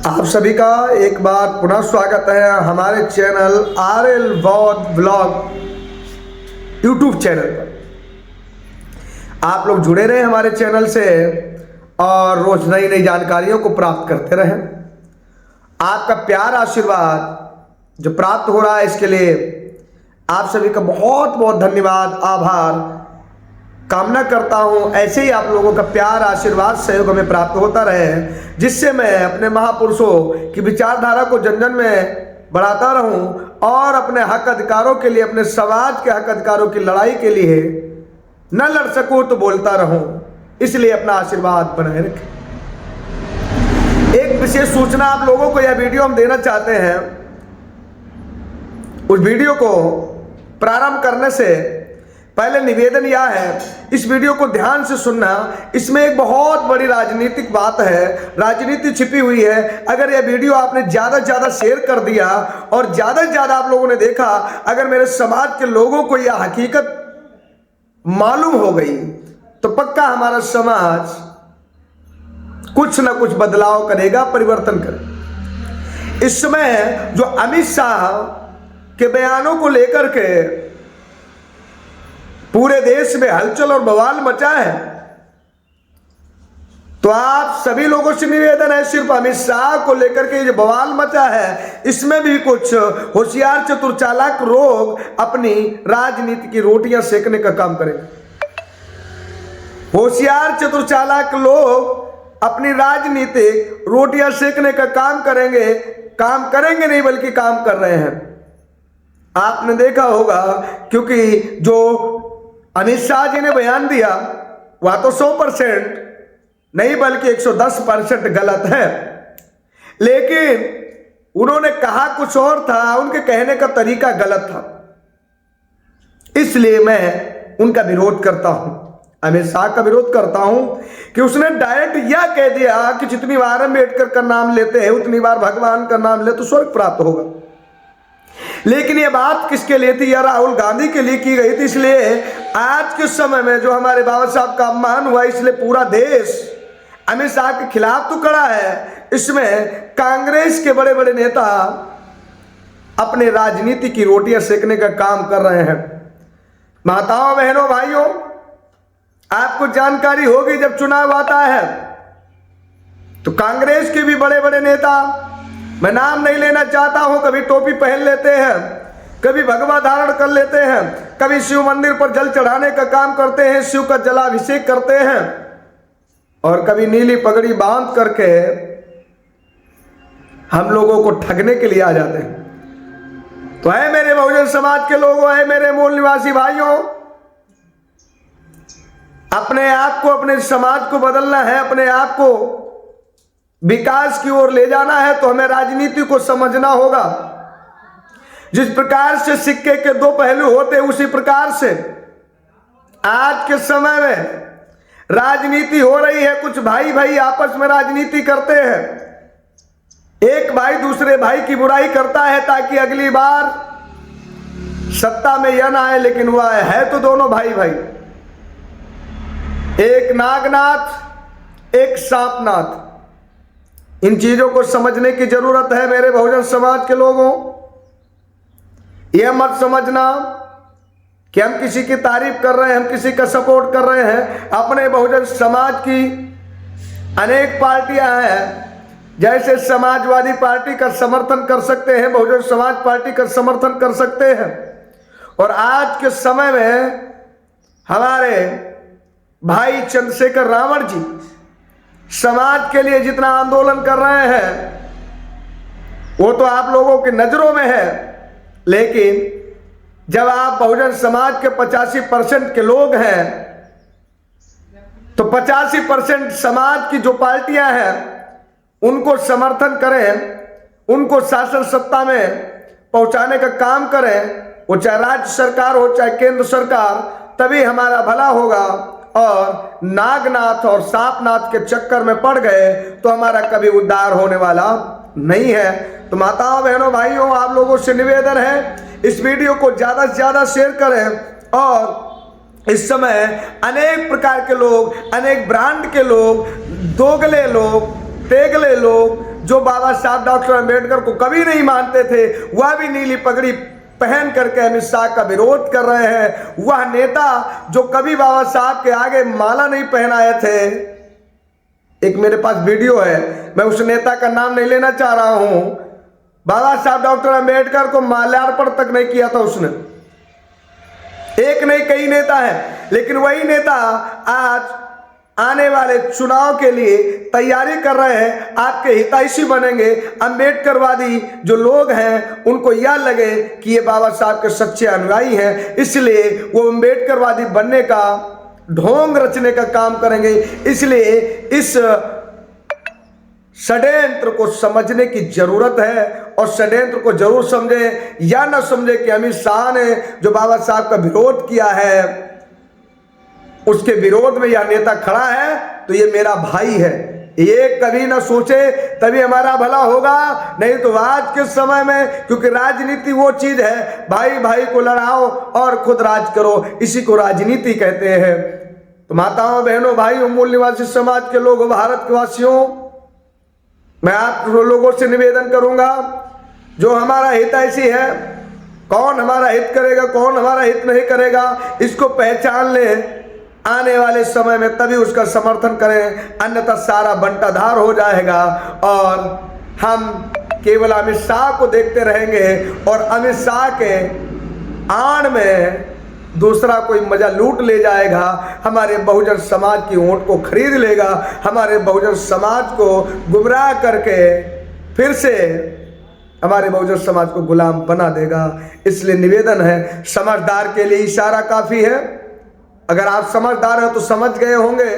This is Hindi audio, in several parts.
आप सभी का एक बार पुनः स्वागत है हमारे channel RL vlog YouTube channel पर। आप लोग जुड़े रहे हमारे चैनल से और रोज नई नई जानकारियों को प्राप्त करते रहें। आपका प्यार आशीर्वाद जो प्राप्त हो रहा है इसके लिए आप सभी का बहुत बहुत धन्यवाद, आभार कामना करता हूं ऐसे ही आप लोगों का प्यार आशीर्वाद सहयोग हमें प्राप्त होता रहे, जिससे मैं अपने महापुरुषों की विचारधारा को जन जन में बढ़ाता रहूं और अपने हक अधिकारों के लिए, अपने समाज के हक अधिकारों की लड़ाई के लिए न लड़ सकूं तो बोलता रहूं। इसलिए अपना आशीर्वाद बनाए रखें। एक विशेष सूचना आप लोगों को यह वीडियो हम देना चाहते हैं। उस वीडियो को प्रारंभ करने से पहले निवेदन यह है, इस वीडियो को ध्यान से सुनना। इसमें एक बहुत बड़ी राजनीतिक बात है, राजनीति छिपी हुई है। अगर यह वीडियो आपने ज़्यादा से ज़्यादा शेयर कर दिया और ज़्यादा से ज़्यादा आप लोगों ने देखा, अगर मेरे समाज के लोगों को यह हकीकत मालूम हो गई तो पक्का हमारा समाज कुछ ना कुछ बदलाव करेगा, परिवर्तन करेगा। इस समय जो अमित शाह के बयानों को लेकर के पूरे देश में हलचल और बवाल मचा है, तो आप सभी लोगों से निवेदन है, सिर्फ अमित शाह को लेकर के जो बवाल मचा है इसमें भी कुछ होशियार चतुर चालाक लोग अपनी राजनीति की रोटियां सेकने का काम करेंगे। होशियार चतुर चालाक लोग अपनी राजनीतिक रोटियां सेकने का काम करेंगे नहीं बल्कि काम कर रहे हैं। आपने देखा होगा, क्योंकि जो अमित शाह जी ने बयान दिया वह तो 100% नहीं बल्कि 110% गलत है, लेकिन उन्होंने कहा कुछ और था, उनके कहने का तरीका गलत था। इसलिए मैं उनका विरोध करता हूं, अमित शाह का विरोध करता हूं कि उसने डायरेक्ट यह कह दिया कि जितनी बार अम्बेडकर का नाम लेते हैं उतनी बार भगवान का नाम ले तो स्वर्ग प्राप्त होगा। लेकिन यह बात किसके लिए थी? यह राहुल गांधी के लिए की गई थी। इसलिए आज के समय में जो हमारे बाबा साहब का अपमान हुआ, इसलिए पूरा देश अमित शाह के खिलाफ तो खड़ा है। इसमें कांग्रेस के बड़े बड़े नेता अपने राजनीति की रोटियां सेकने का काम कर रहे हैं। माताओं बहनों भाइयों, आपको जानकारी होगी, जब चुनाव आता है तो कांग्रेस के भी बड़े बड़े नेता, मैं नाम नहीं लेना चाहता हूं, कभी टोपी पहन लेते हैं, कभी भगवा धारण कर लेते हैं, कभी शिव मंदिर पर जल चढ़ाने का काम करते हैं, शिव का जलाभिषेक करते हैं, और कभी नीली पगड़ी बांध करके हम लोगों को ठगने के लिए आ जाते हैं। तो है मेरे बहुजन समाज के लोगों, है मेरे मूल निवासी भाइयों, अपने आप को, अपने समाज को बदलना है, अपने आप को विकास की ओर ले जाना है तो हमें राजनीति को समझना होगा। जिस प्रकार से सिक्के के दो पहलू होते हैं, उसी प्रकार से आज के समय में राजनीति हो रही है। कुछ भाई भाई आपस में राजनीति करते हैं, एक भाई दूसरे भाई की बुराई करता है ताकि अगली बार सत्ता में यह ना आए, लेकिन वह है तो दोनों भाई भाई, एक नागनाथ एक सांपनाथ। इन चीजों को समझने की जरूरत है मेरे बहुजन समाज के लोगों। यह मत समझना कि हम किसी की तारीफ कर रहे हैं, हम किसी का सपोर्ट कर रहे हैं। अपने बहुजन समाज की अनेक पार्टियां हैं, जैसे समाजवादी पार्टी का समर्थन कर सकते हैं, बहुजन समाज पार्टी का समर्थन कर सकते हैं। और आज के समय में हमारे भाई चंद्रशेखर रावण जी समाज के लिए जितना आंदोलन कर रहे हैं वो तो आप लोगों की नजरों में है, लेकिन जब आप बहुजन समाज के 85% के लोग हैं तो 85% समाज की जो पार्टियां हैं उनको समर्थन करें, उनको शासन सत्ता में पहुंचाने का काम करें, वो चाहे राज्य सरकार हो चाहे केंद्र सरकार, तभी हमारा भला होगा। और नागनाथ और सांपनाथ के चक्कर में पड़ गए तो हमारा कभी उद्धार होने वाला नहीं है। तो माताओं बहनों भाइयों, आप लोगों से निवेदन है, इस वीडियो को ज्यादा से ज्यादा शेयर करें। और इस समय अनेक प्रकार के लोग, अनेक ब्रांड के लोग, दोगले लोग तेगले लोग जो बाबा साहब डॉक्टर अंबेडकर को कभी नहीं मानते थे, वह भी नीली पगड़ी पहन करके अमित शाह का विरोध कर रहे हैं। वह नेता जो कभी बाबा साहब के आगे माला नहीं पहनाए थे, एक मेरे पास वीडियो है, मैं उस नेता का नाम नहीं लेना चाह रहा हूं, बाबा साहब डॉक्टर अंबेडकर को माल्यार्पण तक नहीं किया था उसने। एक नहीं कई नेता है, लेकिन वही नेता आज आने वाले चुनाव के लिए तैयारी कर रहे हैं, आपके हितैषी बनेंगे। अंबेडकरवादी जो लोग हैं उनको यह लगे कि ये बाबा साहब के सच्चे अनुयायी हैं, इसलिए वो अंबेडकरवादी बनने का ढोंग रचने का काम करेंगे। इसलिए इस षड्यंत्र को समझने की जरूरत है और षड्यंत्र को जरूर समझें, या न समझे कि अमित शाह ने जो बाबा साहब का विरोध किया है उसके विरोध में यह नेता खड़ा है तो ये मेरा भाई है। ये कभी ना सोचे तभी हमारा भला होगा, नहीं तो आज के समय में, क्योंकि राजनीति वो चीज है, भाई भाई को लड़ाओ और खुद राज करो, इसी को राजनीति कहते हैं। तो माताओं बहनों भाइयों मूल निवासी समाज के लोगों, भारत के वासियों, मैं आप लोगों से निवेदन करूंगा, जो हमारा हितैषी है, कौन हमारा हित करेगा कौन हमारा हित नहीं करेगा, इसको पहचान ले। आने वाले समय में तभी उसका समर्थन करें, अन्यथा सारा बंटाधार हो जाएगा और हम केवल अमित शाह को देखते रहेंगे और अमित शाह के आड़ में दूसरा कोई मजा लूट ले जाएगा, हमारे बहुजन समाज की वोट को खरीद लेगा, हमारे बहुजन समाज को गुमराह करके फिर से हमारे बहुजन समाज को गुलाम बना देगा। इसलिए निवेदन है, समझदार के लिए इशारा काफी है। अगर आप समझदार हो तो समझ गए होंगे,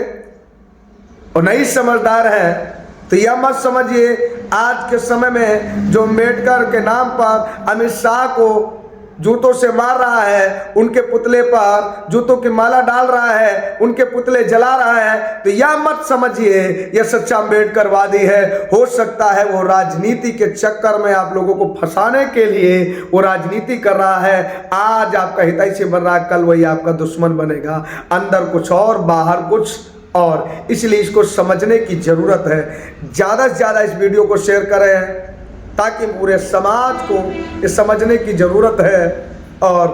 और नहीं समझदार हैं तो यह मत समझिए आज के समय में जो अम्बेडकर के नाम पर अमित शाह को जूतों से मार रहा है, उनके पुतले पर जूतों की माला डाल रहा है, उनके पुतले जला रहा है, तो यह मत समझिए यह सच्चा अम्बेडकरवादी है। हो सकता है वो राजनीति के चक्कर में आप लोगों को फंसाने के लिए वो राजनीति कर रहा है। आज आपका हितैषी बन रहा है, कल वही आपका दुश्मन बनेगा, अंदर कुछ और बाहर कुछ और। इसलिए इसको समझने की जरूरत है। ज़्यादा से ज़्यादा इस वीडियो को शेयर करें ताकि पूरे समाज को ये समझने की जरूरत है और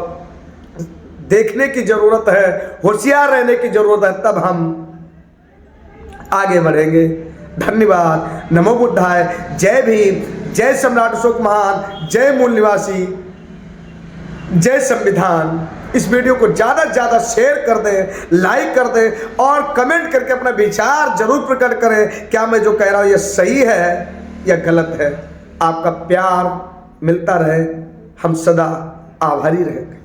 देखने की जरूरत है, होशियार रहने की जरूरत है, तब हम आगे बढ़ेंगे। धन्यवाद। नमो बुद्धाय। जय भीम, जय सम्राट अशोक महान, जय मूल निवासी, जय संविधान। इस वीडियो को ज़्यादा से ज़्यादा शेयर कर दें, लाइक कर दें और कमेंट करके अपना विचार जरूर प्रकट करें, क्या मैं जो कह रहा हूँ ये सही है या गलत है। आपका प्यार मिलता रहे, हम सदा आभारी रहेंगे।